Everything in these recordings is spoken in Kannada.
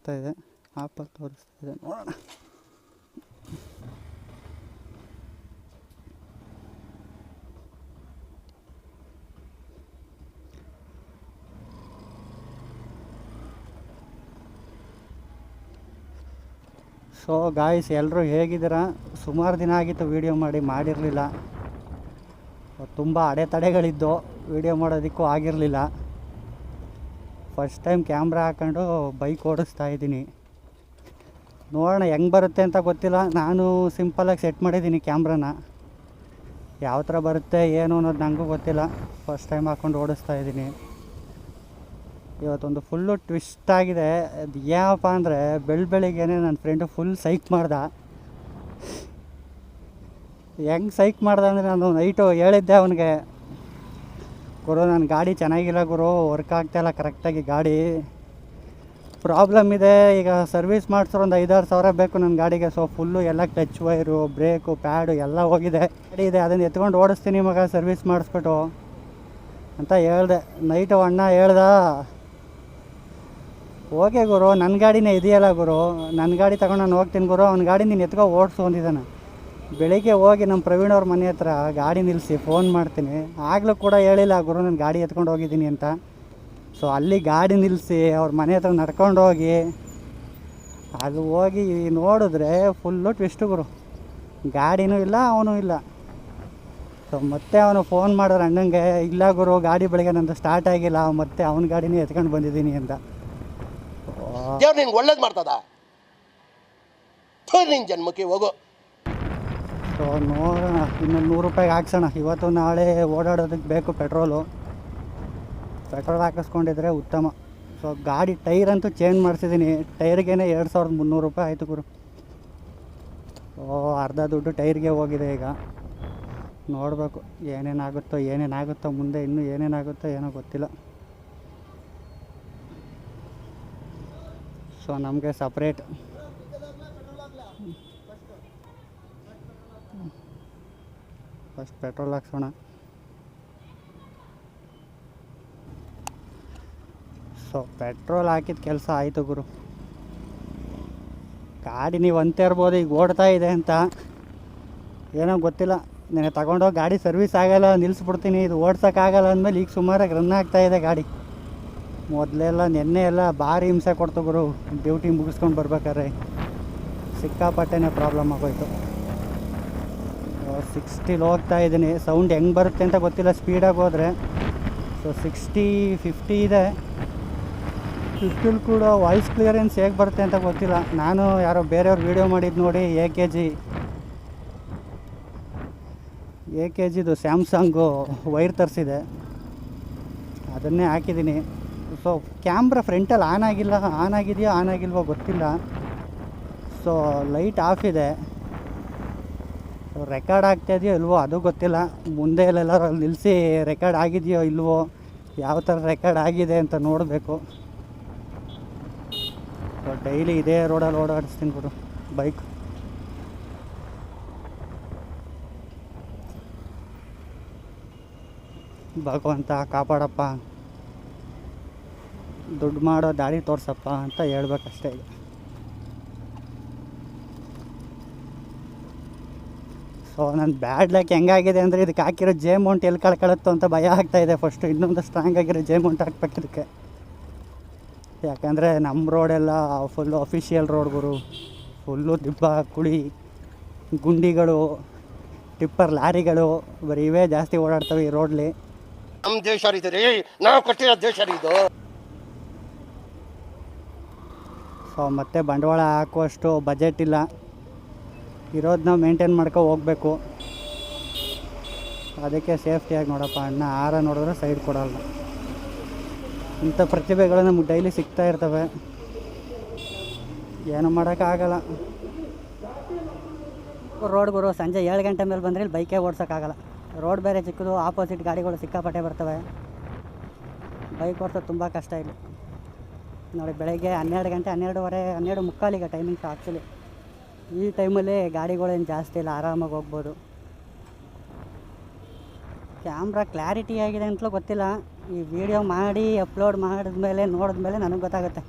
ಆಗ್ತಾಯಿದೆ, ಆಪಲ್ಲಿ ತೋರಿಸ್ತಾ ಇದೆ, ನೋಡೋಣ. ಸೊ ಗಾಯ್ಸ್, ಎಲ್ಲರೂ ಹೇಗಿದ್ದೀರಾ? ಸುಮಾರು ದಿನ ಆಗಿತ್ತು ವೀಡಿಯೋ ಮಾಡಿರಲಿಲ್ಲ. ತುಂಬ ಅಡೆತಡೆಗಳಿದ್ದು ವೀಡಿಯೋ ಮಾಡೋದಕ್ಕೂ ಆಗಿರಲಿಲ್ಲ. ಫಸ್ಟ್ ಟೈಮ್ ಕ್ಯಾಮ್ರಾ ಹಾಕ್ಕೊಂಡು ಬೈಕ್ ಓಡಿಸ್ತಾ ಇದ್ದೀನಿ. ನೋಡೋಣ ಹೆಂಗೆ ಬರುತ್ತೆ ಅಂತ ಗೊತ್ತಿಲ್ಲ. ನಾನು ಸಿಂಪಲಾಗಿ ಸೆಟ್ ಮಾಡಿದ್ದೀನಿ ಕ್ಯಾಮ್ರಾನ. ಯಾವ ಥರ ಬರುತ್ತೆ ಏನು ಅನ್ನೋದು ನನಗೂ ಗೊತ್ತಿಲ್ಲ. ಫಸ್ಟ್ ಟೈಮ್ ಹಾಕ್ಕೊಂಡು ಓಡಿಸ್ತಾ ಇದ್ದೀನಿ. ಇವತ್ತೊಂದು ಫುಲ್ಲು ಟ್ವಿಸ್ಟ್ ಆಗಿದೆ. ಅದು ಏನಪ್ಪ ಅಂದರೆ, ಬೆಳಿಗ್ಗೆನೇ ನನ್ನ ಫ್ರೆಂಡು ಫುಲ್ ಸೈಕ್ ಮಾಡ್ದ. ಹೆಂಗೆ ಸೈಕ್ ಮಾಡ್ದೆ ಅಂದರೆ, ನಾನು ನೈಟು ಹೇಳಿದ್ದೆ ಅವನಿಗೆ, ಗುರು ನನ್ನ ಗಾಡಿ ಚೆನ್ನಾಗಿಲ್ಲ ಗುರು, ವರ್ಕ್ ಆಗ್ತಾಯಿಲ್ಲ ಕರೆಕ್ಟಾಗಿ ಗಾಡಿ, ಪ್ರಾಬ್ಲಮ್ ಇದೆ. ಈಗ ಸರ್ವಿಸ್ ಮಾಡಿಸೋ ಒಂದು 5-6 ಸಾವಿರ ಬೇಕು ನನ್ನ ಗಾಡಿಗೆ. ಸೊ ಫುಲ್ಲು ಎಲ್ಲ ಕ್ಲಚ್ ವೈರು, ಬ್ರೇಕು, ಪ್ಯಾಡು ಎಲ್ಲ ಹೋಗಿದೆ. ಗಾಡಿ ಇದೆ, ಅದನ್ನು ಎತ್ಕೊಂಡು ಓಡಿಸ್ತೀನಿ ಮಗ ಸರ್ವಿಸ್ ಮಾಡಿಸ್ಬಿಟ್ಟು ಅಂತ ಹೇಳ್ದೆ. ನೈಟು ಅಣ್ಣ ಹೇಳ್ದ, ಓಕೆ ಗುರು ನನ್ನ ಗಾಡಿನೇ ಇದೆಯಲ್ಲ ಗುರು, ನನ್ನ ಗಾಡಿ ತಗೊಂಡು ನಾನು ಹೋಗ್ತೀನಿ ಗುರು, ಅವ್ನ ಗಾಡಿ ನೀನು ಎತ್ಕೊ ಓಡಿಸು ಅಂದಿದ್ದಾನೆ. ಬೆಳಿಗ್ಗೆ ಹೋಗಿ ನಮ್ಮ ಪ್ರವೀಣ್ ಅವ್ರ ಮನೆ ಹತ್ರ ಗಾಡಿ ನಿಲ್ಲಿಸಿ ಫೋನ್ ಮಾಡ್ತೀನಿ. ಆಗಲೂ ಕೂಡ ಹೇಳಿಲ್ಲ ಗುರು ನಾನು ಗಾಡಿ ಎತ್ಕೊಂಡು ಹೋಗಿದ್ದೀನಿ ಅಂತ. ಸೊ ಅಲ್ಲಿ ಗಾಡಿ ನಿಲ್ಲಿಸಿ ಅವ್ರ ಮನೆ ಹತ್ರ ನಡ್ಕೊಂಡು ಹೋಗಿ ಅದು ಹೋಗಿ ನೋಡಿದ್ರೆ ಫುಲ್ಲು ಟ್ವಿಸ್ಟು ಗುರು. ಗಾಡಿನೂ ಇಲ್ಲ, ಅವನೂ ಇಲ್ಲ. ಸೊ ಮತ್ತೆ ಅವನು ಫೋನ್ ಮಾಡಿದ್ರೆ ಅಣ್ಣಂಗೆ, ಇಲ್ಲ ಗುರು ಗಾಡಿ ಬೆಳಗ್ಗೆ ನಂದು ಸ್ಟಾರ್ಟ್ ಆಗಿಲ್ಲ, ಮತ್ತೆ ಅವನ ಗಾಡಿನೇ ಎತ್ಕೊಂಡು ಬಂದಿದ್ದೀನಿ ಅಂತ. ದೇವ್ರು ನಿನ್ಗೆ ಒಳ್ಳೇದು ಮಾಡ್ತದ, ನಿನ್ನ ಜನ್ಮಕ್ಕೆ ಹೋಗು. ಸೊ ನೋಡೋಣ, ಇನ್ನೊಂದು 100 ರೂಪಾಯಿಗೆ ಹಾಕ್ಸೋಣ. ಇವತ್ತು ನಾಳೆ ಓಡಾಡೋದಕ್ಕೆ ಬೇಕು ಪೆಟ್ರೋಲ್ ಹಾಕಿಸ್ಕೊಂಡಿದ್ರೆ ಉತ್ತಮ. ಸೊ ಗಾಡಿ ಟೈರ್ ಅಂತೂ ಚೇಂಜ್ ಮಾಡಿಸಿದ್ದೀನಿ. ಟೈರ್ಗೇ 2300 ರೂಪಾಯಿ ಆಯಿತು ಗುರು. ಅರ್ಧ ದುಡ್ಡು ಟೈರ್ಗೆ ಹೋಗಿದೆ. ಈಗ ನೋಡಬೇಕು ಏನೇನಾಗುತ್ತೋ ಮುಂದೆ, ಇನ್ನೂ ಏನೇನಾಗುತ್ತೋ ಏನೋ ಗೊತ್ತಿಲ್ಲ. ಸೊ ನಮಗೆ ಸಪ್ರೇಟ್ ಫಸ್ಟ್ ಪೆಟ್ರೋಲ್ ಹಾಕ್ಸೋಣ. ಸೊ ಪೆಟ್ರೋಲ್ ಹಾಕಿದ ಕೆಲಸ ಆಯಿತು ಗುರು. ಗಾಡಿ ನೀವು ಅಂತ ಇರ್ಬೋದು ಈಗ ಓಡ್ತಾ ಇದೆ ಅಂತ, ಏನೋ ಗೊತ್ತಿಲ್ಲ. ನಾನು ತಗೊಂಡೋಗಿ ಗಾಡಿ ಸರ್ವಿಸ್ ಆಗೋಲ್ಲ, ನಿಲ್ಲಿಸ್ಬಿಡ್ತೀನಿ, ಇದು ಓಡ್ಸೋಕ್ಕಾಗಲ್ಲ ಅಂದಮೇಲೆ ಈಗ ಸುಮಾರಾಗಿ ರನ್ ಆಗ್ತಾಯಿದೆ ಗಾಡಿ. ಮೊದಲೆಲ್ಲ ನೆನ್ನೆ ಎಲ್ಲ ಭಾರಿ ಹಿಂಸೆ ಕೊಡ್ತು ಗುರು. ಡ್ಯೂಟಿ ಮುಗಿಸ್ಕೊಂಡು ಬರ್ಬೇಕಾದ್ರೆ ಸಿಕ್ಕಾಪಟ್ಟೆನೇ ಪ್ರಾಬ್ಲಮ್ ಆಗೋಯ್ತು. 60 ಹೋಗ್ತಾ ಇದ್ದೀನಿ. ಸೌಂಡ್ ಹೆಂಗೆ ಬರುತ್ತೆ ಅಂತ ಗೊತ್ತಿಲ್ಲ ಸ್ಪೀಡಾಗಿ ಹೋದರೆ. ಸೊ 60-50 ಇದೆ. 50 ಕೂಡ ವಾಯ್ಸ್ ಕ್ಲಿಯರೆನ್ಸ್ ಹೇಗೆ ಬರುತ್ತೆ ಅಂತ ಗೊತ್ತಿಲ್ಲ. ನಾನು ಯಾರೋ ಬೇರೆಯವ್ರು ವೀಡಿಯೋ ಮಾಡಿದ್ದು ನೋಡಿ ಎ ಕೆ ಜಿದು ಸ್ಯಾಮ್ಸಂಗು ವೈರ್ ತರಿಸಿದೆ, ಅದನ್ನೇ ಹಾಕಿದ್ದೀನಿ. ಸೊ ಕ್ಯಾಮ್ರಾ ಫ್ರಂಟಲ್ಲಿ ಆನ್ ಆಗಿಲ್ವೋ ಗೊತ್ತಿಲ್ಲ. ಸೊ ಲೈಟ್ ಆಫ್ ಇದೆ. ರೆಕಾರ್ಡ್ ಆಗ್ತಾಯಿದೆಯೋ ಇಲ್ವೋ ಅದು ಗೊತ್ತಿಲ್ಲ. ಮುಂದೆ ಎಲ್ಲರೂ ನಿಲ್ಲಿಸಿ ರೆಕಾರ್ಡ್ ಆಗಿದೆಯೋ ಇಲ್ವೋ, ಯಾವ ಥರ ರೆಕಾರ್ಡ್ ಆಗಿದೆ ಅಂತ ನೋಡಬೇಕು. ಸೊ ಡೈಲಿ ಇದೇ ರೋಡಲ್ಲಿ ಓಡಾಡಿಸ್ತೀನಿ ಬಿಡು ಬೈಕ್. ಭಗವಂತ ಕಾಪಾಡಪ್ಪ, ದುಡ್ಡು ಮಾಡೋ ದಾರಿ ತೋರ್ಸಪ್ಪ ಅಂತ ಹೇಳ್ಬೇಕಷ್ಟೇ. ಈಗ ಸೊ ನನ್ನ ಬ್ಯಾಡ್ ಲಕ್ ಹೆಂಗಾಗಿದೆ ಅಂದರೆ, ಇದಕ್ಕೆ ಹಾಕಿರೋ ಜೆ ಮೌಂಟ್ ಎಲ್ಲಿ ಕಳ್ಕೊಳ್ಳುತ್ತೋ ಅಂತ ಭಯ ಆಗ್ತಾಯಿದೆ. ಫಸ್ಟು ಇನ್ನೊಂದು ಸ್ಟ್ರಾಂಗ್ ಆಗಿರೋ ಜೆ ಮೌಂಟ್ ಹಾಕ್ಬೇಕು ಇದಕ್ಕೆ. ಯಾಕಂದರೆ ನಮ್ಮ ರೋಡೆಲ್ಲ ಫುಲ್ಲು ಅಫಿಷಿಯಲ್ ರೋಡ್ ಗುರು. ಫುಲ್ಲು ದಿಬ್ಬ, ಕುಳಿ, ಗುಂಡಿಗಳು, ಟಿಪ್ಪರ್ ಲಾರಿಗಳು ಬರೀ ಇವೇ ಜಾಸ್ತಿ ಓಡಾಡ್ತವೆ ಈ ರೋಡ್ಲಿ. ನಮ್ಮ ದೇಶ ಇದು ರೀ, ನಾವು ಕಟ್ಟಿರೋ ದೇಶ ಇದು. ಸೊ ಮತ್ತೆ ಬಂಡವಾಳ ಹಾಕುವಷ್ಟು ಬಜೆಟ್ ಇಲ್ಲ. ಇರೋದನ್ನ ಮೇಂಟೈನ್ ಮಾಡ್ಕೊ ಹೋಗಬೇಕು. ಅದಕ್ಕೆ ಸೇಫ್ಟಿಯಾಗಿ ನೋಡಪ್ಪ ಅಣ್ಣ. ನೋಡಿದ್ರೆ ಸೈಡ್ ಕೊಡಲ್ಲ. ಇಂಥ ಪ್ರತಿಭೆಗಳು ನಮಗೆ ಡೈಲಿ ಸಿಗ್ತಾ ಇರ್ತವೆ, ಏನು ಮಾಡೋಕ್ಕಾಗಲ್ಲ. ರೋಡ್ ಗುರು ಸಂಜೆ 7 ಗಂಟೆ ಮೇಲೆ ಬಂದರೆ ಇಲ್ಲಿ ಬೈಕೇ ಓಡ್ಸೋಕ್ಕಾಗಲ್ಲ. ರೋಡ್ ಬೇರೆ ಚಿಕ್ಕದು, ಆಪೋಸಿಟ್ ಗಾಡಿಗಳು ಸಿಕ್ಕಾಪಟ್ಟೆ ಬರ್ತವೆ. ಬೈಕ್ ಓಡಿಸೋದು ತುಂಬ ಕಷ್ಟ ಇಲ್ಲಿ. ನೋಡಿ ಬೆಳಗ್ಗೆ 12 ಗಂಟೆ 12:30 12:45 ಈಗ ಟೈಮಿಂಗ್ಸ್. ಆ್ಯಕ್ಚುಲಿ ಈ ಟೈಮಲ್ಲಿ ಗಾಡಿಗಳೇನು ಜಾಸ್ತಿ ಇಲ್ಲ, ಆರಾಮಾಗಿ ಹೋಗ್ಬೋದು. ಕ್ಯಾಮ್ರಾ ಕ್ಲಾರಿಟಿ ಆಗಿದೆ ಅಂತಲೂ ಗೊತ್ತಿಲ್ಲ. ಈ ವಿಡಿಯೋ ಮಾಡಿ ಅಪ್ಲೋಡ್ ಮಾಡಿದ್ಮೇಲೆ ನೋಡಿದ್ಮೇಲೆ ನನಗೆ ಗೊತ್ತಾಗುತ್ತೆ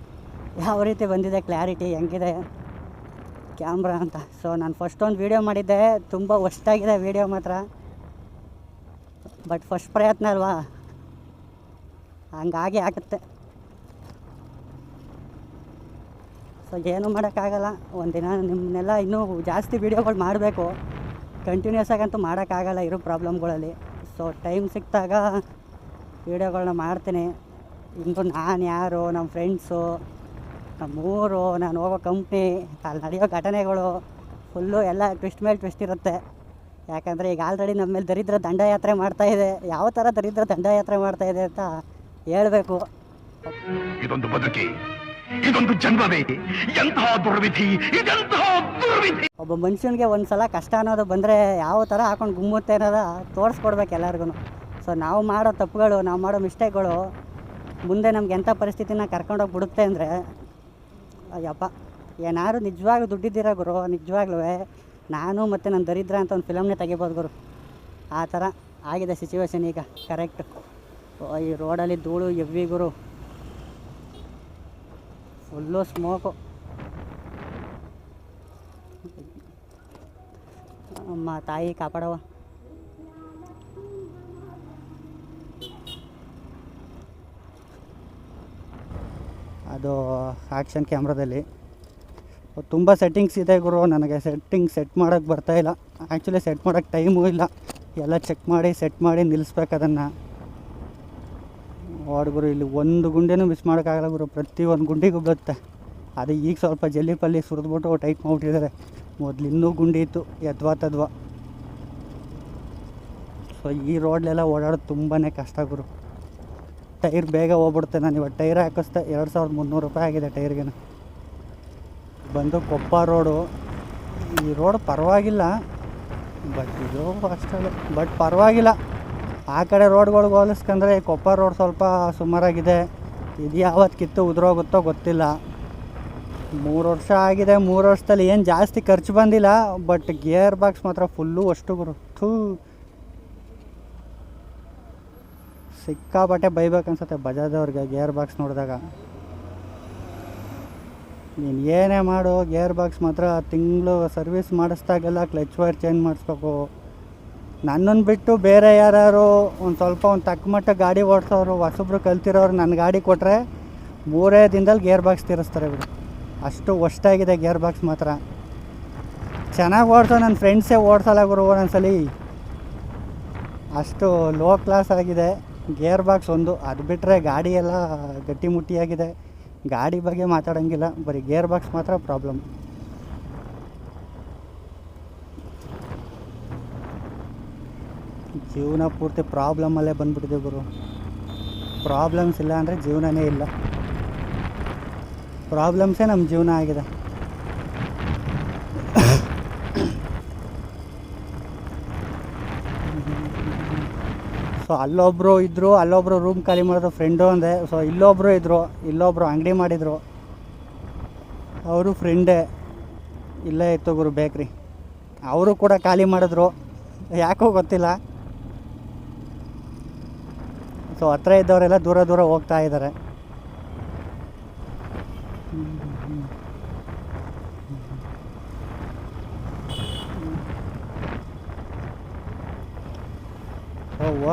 ಯಾವ ರೀತಿ ಬಂದಿದೆ ಕ್ಲಾರಿಟಿ ಹೆಂಗಿದೆ ಕ್ಯಾಮ್ರಾ ಅಂತ. ಸೊ ನಾನು ಫಸ್ಟ್ ಒಂದು ವೀಡಿಯೋ ಮಾಡಿದ್ದೆ, ತುಂಬ ವರ್ಸ್ಟಾಗಿದೆ ವೀಡಿಯೋ ಮಾತ್ರ. ಬಟ್ ಫಸ್ಟ್ ಪ್ರಯತ್ನ ಅಲ್ವಾ, ಹಂಗಾಗಿ ಆಗುತ್ತೆ. ಸೊ ಏನೂ ಮಾಡೋಕ್ಕಾಗಲ್ಲ. ಒಂದಿನ ನಿಮ್ಮನ್ನೆಲ್ಲ ಇನ್ನೂ ಜಾಸ್ತಿ ವೀಡಿಯೋಗಳು ಮಾಡಬೇಕು, ಕಂಟಿನ್ಯೂಸ್ ಆಗಂತೂ ಮಾಡೋಕ್ಕಾಗಲ್ಲ ಇರೋ ಪ್ರಾಬ್ಲಮ್ಗಳಲ್ಲಿ. ಸೊ ಟೈಮ್ ಸಿಕ್ಕಿದಾಗ ವೀಡಿಯೋಗಳನ್ನ ಮಾಡ್ತೀನಿ. ಇಂದು ನಾನು ಯಾರು, ನಮ್ಮ ಫ್ರೆಂಡ್ಸು, ನಮ್ಮೂರು, ನಾನು ಹೋಗೋ ಕಂಪ್ನಿ, ಅಲ್ಲಿ ನಡೆಯೋ ಘಟನೆಗಳು ಫುಲ್ಲು ಎಲ್ಲ ಟ್ವಿಸ್ಟ್ ಮೇಲೆ ಟ್ವಿಸ್ಟ್ ಇರುತ್ತೆ. ಯಾಕಂದರೆ ಈಗ ಆಲ್ರೆಡಿ ನಮ್ಮ ಮೇಲೆ ದರಿದ್ರ ದಂಡಯಾತ್ರೆ ಮಾಡ್ತಾಯಿದೆ. ಯಾವ ಥರ ದರಿದ್ರ ದಂಡಯಾತ್ರೆ ಮಾಡ್ತಾಯಿದೆ ಅಂತ ಹೇಳಬೇಕು. ಇದೊಂದು ಬದುಕಿ, ಇದೊಂದು ಜನ್ಮವೇ, ಎಂತಹ ದುರ್ವಿಧಿ, ಇದೆಂತಹ ದುರ್ವಿಧಿ. ಒಬ್ಬ ಮನುಷ್ಯನಿಗೆ ಒಂದು ಸಲ ಕಷ್ಟ ಅನ್ನೋದು ಬಂದರೆ ಯಾವ ಥರ ಹಾಕೊಂಡು ಗುಮ್ಮುತ್ತೆ ಅನ್ನೋದ ತೋರಿಸ್ಕೊಡ್ಬೇಕು ಎಲ್ಲರಿಗೂ. ಸೊ ನಾವು ಮಾಡೋ ತಪ್ಪುಗಳು, ನಾವು ಮಾಡೋ ಮಿಸ್ಟೇಕ್ಗಳು ಮುಂದೆ ನಮ್ಗೆ ಎಂಥ ಪರಿಸ್ಥಿತಿನ ಕರ್ಕೊಂಡೋಗಿ ಬಿಡುತ್ತೆ ಅಂದರೆ, ಅಯ್ಯಪ್ಪ, ಏನಾದ್ರು ನಿಜವಾಗ್ಲೂ ದುಡ್ಡಿದ್ದೀರ ಗುರು, ನಿಜವಾಗ್ಲೂ ನಾನು ಮತ್ತು ನನ್ನ ದರಿದ್ರ ಅಂತ ಒಂದು ಫಿಲಮ್ನೇ ತೆಗಿಬೋದು ಗುರು. ಆ ಥರ ಆಗಿದೆ ಸಿಚುವೇಶನ್ ಈಗ ಕರೆಕ್ಟ್. ಈ ರೋಡಲ್ಲಿ ಧೂಳು ಎವ್ವಿ ಗುರು, ಫುಲ್ಲು ಸ್ಮೋಕು. ಅಮ್ಮ ತಾಯಿ ಕಾಪಾಡವ. ಅದು ಆ್ಯಕ್ಷನ್ ಕ್ಯಾಮ್ರಾದಲ್ಲಿ ತುಂಬ ಸೆಟ್ಟಿಂಗ್ಸ್ ಇದೆ ಗುರು. ನನಗೆ ಸೆಟ್ ಮಾಡೋಕ್ಕೆ ಬರ್ತಾಯಿಲ್ಲ. ಆ್ಯಕ್ಚುಲಿ ಸೆಟ್ ಮಾಡೋಕ್ಕೆ ಟೈಮೂ ಇಲ್ಲ. ಎಲ್ಲ ಚೆಕ್ ಮಾಡಿ ಸೆಟ್ ಮಾಡಿ ನಿಲ್ಲಿಸ್ಬೇಕು ಅದನ್ನು. ಗುರು, ಇಲ್ಲಿ ಒಂದು ಗುಂಡಿನೂ ಮಿಸ್ ಮಾಡೋಕ್ಕಾಗಲ್ಲ ಗುರು, ಪ್ರತಿ ಒಂದು ಗುಂಡಿಗೂ ಬರುತ್ತೆ. ಅದು ಈಗ ಸ್ವಲ್ಪ ಜಲ್ಲಿ ಪಲ್ಲಿ ಸುರಿದ್ಬಿಟ್ಟು ಟೈಟ್ ಮಾಡಿಬಿಟ್ಟಿದ್ದಾರೆ. ಮೊದಲು ಇನ್ನೂ ಗುಂಡಿ ಇತ್ತು, ಯದ್ವಾ. ಸೊ ಈ ರೋಡ್ಲೆಲ್ಲ ಓಡಾಡೋದು ತುಂಬಾ ಕಷ್ಟ ಗುರು. ಟೈರ್ ಬೇಗ ಹೋಗ್ಬಿಡುತ್ತೆ. ನಾನು ಇವತ್ತು ಟೈರ್ ಹಾಕಿಸ್ದೆ, 2300 ರೂಪಾಯಿ ಆಗಿದೆ ಟೈರ್ಗೆ. ಬಂದು ಕೊಪ್ಪ ರೋಡು. ಈ ರೋಡ್ ಪರವಾಗಿಲ್ಲ, ಬಟ್ ಇದು ಅಷ್ಟೇ. ಬಟ್ ಪರವಾಗಿಲ್ಲ, ಆ ಕಡೆ ರೋಡ್ಗಳಿಗೆ ಹೋಲಿಸ್ಕೊಂಡ್ರೆ ಕೊಪ್ಪ ರೋಡ್ ಸ್ವಲ್ಪ ಸುಮಾರಾಗಿದೆ. ಇದು ಯಾವತ್ತು ಕಿತ್ತು ಉದುರೋಗುತ್ತೋ ಗೊತ್ತಿಲ್ಲ. 3 ವರ್ಷ ಆಗಿದೆ. 3 ವರ್ಷದಲ್ಲಿ ಏನು ಜಾಸ್ತಿ ಖರ್ಚು ಬಂದಿಲ್ಲ. ಬಟ್ ಗೇರ್ ಬಾಕ್ಸ್ ಮಾತ್ರ ಫುಲ್ಲು ಅಷ್ಟು ಗುರು. ಸಿಕ್ಕಾಪಟ್ಟೆ ಬೈಬೇಕನ್ಸುತ್ತೆ ಬಜಾಜವ್ರಿಗೆ ಗೇರ್ ಬಾಕ್ಸ್ ನೋಡಿದಾಗ. ನೀನು ಏನೇ ಮಾಡು, ಗೇರ್ ಬಾಕ್ಸ್ ಮಾತ್ರ ತಿಂಗಳು ಸರ್ವಿಸ್ ಮಾಡಿಸ್ದಾಗೆಲ್ಲ ಕ್ಲಚ್ ವೈರ್ ಚೇಂಜ್ ಮಾಡಿಸ್ಬೇಕು. ನನ್ನನ್ನು ಬಿಟ್ಟು ಬೇರೆ ಯಾರು ಒಂದು ಸ್ವಲ್ಪ ತಕ್ಕ ಮಟ್ಟ ಗಾಡಿ ಓಡಿಸೋರು, ಹೊಸಬ್ರು ಕಲ್ತಿರೋರು ನನ್ನ ಗಾಡಿ ಕೊಟ್ಟರೆ 3 ದಿನದಲ್ಲಿ ಗೇರ್ ಬಾಕ್ಸ್ ತಿರ್ಸ್ತಾರೆ ಬಿಡು. ಅಷ್ಟು ವರ್ಷಾಗಿದೆ ಗೇರ್ ಬಾಕ್ಸ್ ಮಾತ್ರ. ಚೆನ್ನಾಗಿ ಓಡಿಸೋ ನನ್ನ ಫ್ರೆಂಡ್ಸೇ ಓಡಿಸಲ್ಲ ಗುರು ಒಂದೊಂದ್ಸಲಿ. ಅಷ್ಟು ಲೋ ಕ್ಲಾಸ್ ಆಗಿದೆ ಗೇರ್ ಬಾಕ್ಸ್ ಒಂದು. ಅದು ಬಿಟ್ಟರೆ ಗಾಡಿ ಎಲ್ಲ ಗಟ್ಟಿಮುಟ್ಟಿಯಾಗಿದೆ. ಗಾಡಿ ಬಗ್ಗೆ ಮಾತಾಡೋಂಗಿಲ್ಲ, ಬರೀ ಗೇರ್ ಬಾಕ್ಸ್ ಮಾತ್ರ ಪ್ರಾಬ್ಲಮ್. ಜೀವನ ಪೂರ್ತಿ ಪ್ರಾಬ್ಲಮಲ್ಲೇ ಬಂದ್ಬಿಟ್ಟಿದೆ ಗುರು. ಪ್ರಾಬ್ಲಮ್ಸ್ ಇಲ್ಲ ಅಂದರೆ ಜೀವನನೇ ಇಲ್ಲ. ಪ್ರಾಬ್ಲಮ್ಸೇ ನಮ್ಮ ಜೀವನ ಆಗಿದೆ. ಸೊ ಅಲ್ಲೊಬ್ಬರು ಇದ್ದರು, ಅಲ್ಲೊಬ್ಬರು ರೂಮ್ ಖಾಲಿ ಮಾಡೋದು ಫ್ರೆಂಡು ಅಂದೆ. ಸೊ ಇಲ್ಲೊಬ್ಬರು ಇದ್ದರು, ಇಲ್ಲೊಬ್ಬರು ಅಂಗಡಿ ಮಾಡಿದರು, ಅವರು ಫ್ರೆಂಡೇ. ಇಲ್ಲೇ ಇತ್ತು ಗುರು ಬೇಕ್ರಿ, ಅವರು ಕೂಡ ಖಾಲಿ ಮಾಡಿದ್ರು, ಯಾಕೋ ಗೊತ್ತಿಲ್ಲ. ಸೊ ಹತ್ರ ಇದ್ದವರೆಲ್ಲ ದೂರ ಹೋಗ್ತಾ ಇದ್ದಾರೆ.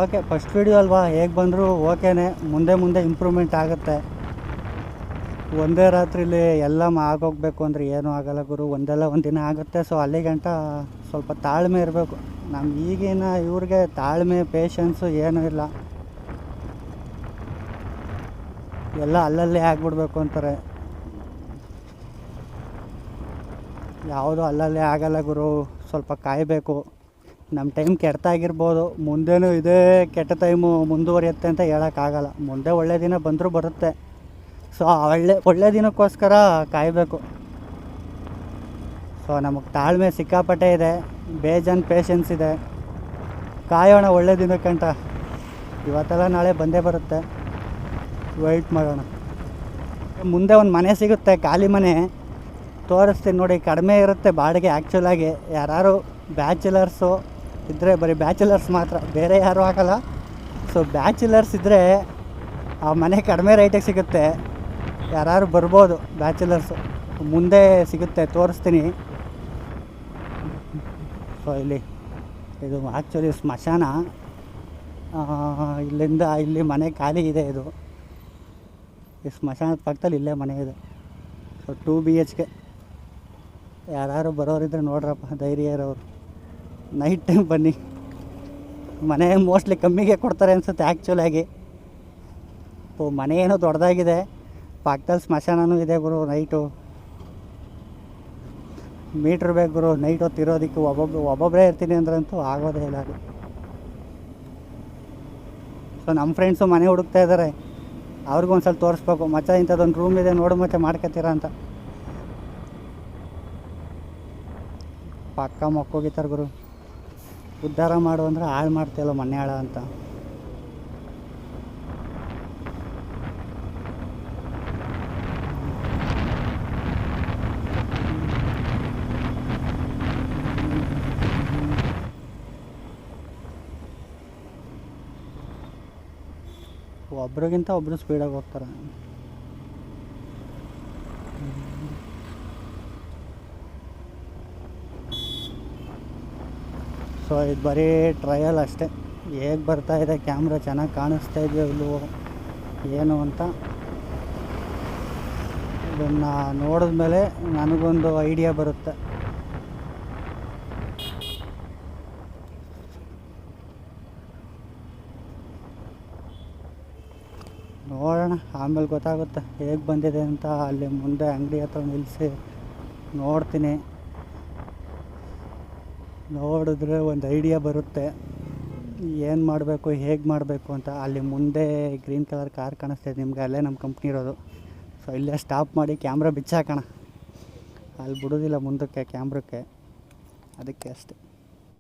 ಓಕೆ, ಫಸ್ಟ್ ವೀಡಿಯೋ ಅಲ್ವಾ, ಹೇಗೆ ಬಂದರೂ ಓಕೆನೇ. ಮುಂದೆ ಇಂಪ್ರೂವ್ಮೆಂಟ್ ಆಗುತ್ತೆ. ಒಂದೇ ರಾತ್ರಿಲಿ ಎಲ್ಲ ಆಗೋಗ್ಬೇಕು ಅಂದರೆ ಏನೂ ಆಗಲ್ಲ ಗುರು. ಒಂದಲ್ಲ ಒಂದು ದಿನ ಆಗುತ್ತೆ. ಸೊ ಅಲ್ಲಿಗಂಟ ಸ್ವಲ್ಪ ತಾಳ್ಮೆ ಇರಬೇಕು. ನಮ್ಮ ಈಗಿನ ಇವ್ರಿಗೆ ತಾಳ್ಮೆ, ಪೇಷನ್ಸು ಏನೂ ಇಲ್ಲ. ಎಲ್ಲ ಅಲ್ಲಲ್ಲೇ ಆಗಿಬಿಡ್ಬೇಕು ಅಂತಾರೆ. ಯಾವುದೂ ಅಲ್ಲಲ್ಲೇ ಆಗಲ್ಲ ಗುರು. ಸ್ವಲ್ಪ ಕಾಯಬೇಕು. ನಮ್ಮ ಟೈಮ್ ಕೆಡ್ತಾಗಿರ್ಬೋದು, ಮುಂದೆನೂ ಇದೇ ಕೆಟ್ಟ ಟೈಮು ಮುಂದುವರಿಯುತ್ತೆ ಅಂತ ಹೇಳೋಕ್ಕಾಗಲ್ಲ. ಮುಂದೆ ಒಳ್ಳೆ ದಿನ ಬಂದರೂ ಬರುತ್ತೆ. ಸೊ ಒಳ್ಳೆ ದಿನಕ್ಕೋಸ್ಕರ ಕಾಯಬೇಕು. ಸೊ ನಮಗೆ ತಾಳ್ಮೆ ಸಿಕ್ಕಾಪಟ್ಟೆ ಇದೆ, ಬೇಜಾನ್ ಪೇಷನ್ಸ್ ಇದೆ. ಕಾಯೋಣ ಒಳ್ಳೆ ದಿನಕ್ಕಂಟ. ಇವತ್ತೆಲ್ಲ ನಾಳೆ ಬಂದೇ ಬರುತ್ತೆ, ವೆಯ್ಟ್ ಮಾಡೋಣ. ಮುಂದೆ ಒಂದು ಮನೆ ಸಿಗುತ್ತೆ, ಖಾಲಿ ಮನೆ ತೋರಿಸ್ತೀನಿ ನೋಡಿ. ಕಡಿಮೆ ಇರುತ್ತೆ ಬಾಡಿಗೆ ಆ್ಯಕ್ಚುಲಾಗಿ. ಯಾರು ಬ್ಯಾಚುಲರ್ಸು ಇದ್ದರೆ, ಬರೀ ಬ್ಯಾಚುಲರ್ಸ್ ಮಾತ್ರ, ಬೇರೆ ಯಾರೂ ಆಗಲ್ಲ. ಸೊ ಬ್ಯಾಚುಲರ್ಸ್ ಇದ್ದರೆ ಆ ಮನೆ ಕಡಿಮೆ ರೇಟಿಗೆ ಸಿಗುತ್ತೆ. ಯಾರು ಬರ್ಬೋದು ಬ್ಯಾಚುಲರ್ಸು, ಮುಂದೆ ಸಿಗುತ್ತೆ ತೋರಿಸ್ತೀನಿ. ಸೊ ಇಲ್ಲಿ ಇದು ಆ್ಯಕ್ಚುಲಿ ಸ್ಮಶಾನ. ಇಲ್ಲಿಂದ ಇಲ್ಲಿ ಮನೆ ಖಾಲಿ ಇದೆ. ಇದು ಈ ಸ್ಮಶಾನದ ಪಕ್ಕದಲ್ಲಿ ಇಲ್ಲೇ ಮನೆ ಇದೆ. So 2 BHK. ಯಾರು ಬರೋರಿದ್ರೆ ನೋಡ್ರಪ್ಪ, ಧೈರ್ಯ ಇರೋರು ನೈಟ್ ಟೈಮ್ ಬನ್ನಿ. ಮನೆ ಮೋಸ್ಟ್ಲಿ ಕಮ್ಮಿಗೆ ಕೊಡ್ತಾರೆ ಅನಿಸುತ್ತೆ ಆ್ಯಕ್ಚುಲಾಗಿ. ಮನೆ ಏನೋ ದೊಡ್ಡದಾಗಿದೆ, ಪಕ್ಕದಲ್ಲಿ ಸ್ಮಶಾನನೂ ಇದೆ ಗುರು. ನೈಟು ಮೀಟ್ರ್ ಬೇಕು ಗುರು, ನೈಟ್ ಹೊತ್ತು ಇರೋದಕ್ಕೆ. ಒಬ್ಬೊಬ್ಬರೇ ಇರ್ತೀನಿ ಅಂದ್ರಂತೂ ಆಗೋದೇ ಇಲ್ಲ ಅದು. ಸೊ ನಮ್ಮ ಫ್ರೆಂಡ್ಸು ಮನೆ ಹುಡುಕ್ತಾ ಇದ್ದಾರೆ, ಅವ್ರಿಗೊಂದು ಸ್ವಲ್ಪ ತೋರಿಸ್ಬೇಕು. ಮಚ್ಚ ಇಂಥದ್ದೊಂದು ರೂಮ್ ಇದೆ ನೋಡು ಮಚ್ಚ, ಮಾಡ್ಕೊತೀರಾ ಅಂತ. ಪಕ್ಕ ಮಕ್ಕೋಗಿತಾರೆ ಗುರು. ಉದ್ಧಾರ ಮಾಡು ಅಂದರೆ ಹಾಳು ಮಾಡ್ತೀಯಲ್ಲ ಮನೆ ಹಾಳ ಅಂತ. ಒಬ್ರಿಗಿಂತ ಒಬ್ಬರು ಸ್ಪೀಡಾಗಿ ಹೋಗ್ತಾರೆ. ಸೊ ಇದು ಬರೀ ಟ್ರಯಲ್ ಅಷ್ಟೇ. ಹೇಗೆ ಬರ್ತಾಯಿದೆ ಕ್ಯಾಮ್ರಾ, ಚೆನ್ನಾಗಿ ಕಾಣಿಸ್ತಾ ಇದೆಯೋ ಇಲ್ಲವೋ ಏನು ಅಂತ ಇದನ್ನು ನೋಡಿದ್ಮೇಲೆ ನನಗೊಂದು ಐಡಿಯಾ ಬರುತ್ತೆ. ನೋಡೋಣ, ಆಮೇಲೆ ಗೊತ್ತಾಗುತ್ತೆ ಹೇಗೆ ಬಂದಿದೆ ಅಂತ. ಅಲ್ಲಿ ಮುಂದೆ ಅಂಗಡಿ ಹತ್ರ ನಿಲ್ಲಿಸಿ ನೋಡ್ತೀನಿ. ನೋಡಿದ್ರೆ ಒಂದು ಐಡಿಯಾ ಬರುತ್ತೆ ಏನು ಮಾಡಬೇಕು, ಹೇಗೆ ಮಾಡಬೇಕು ಅಂತ. ಅಲ್ಲಿ ಮುಂದೆ ಗ್ರೀನ್ ಕಲರ್ ಕಾರ್ ಕಾಣಿಸ್ತಾಯಿದೆ ನಿಮಗೆ, ಅಲ್ಲೇ ನಮ್ಮ ಕಂಪ್ನಿ ಇರೋದು. ಸೊ ಇಲ್ಲೇ ಸ್ಟಾಪ್ ಮಾಡಿ ಕ್ಯಾಮ್ರಾ ಬಿಚ್ಚಾಕೋಣ. ಅಲ್ಲಿ ಬಿಡೋದಿಲ್ಲ ಮುಂದಕ್ಕೆ ಕ್ಯಾಮ್ರಕ್ಕೆ, ಅದಕ್ಕೆ ಅಷ್ಟೆ.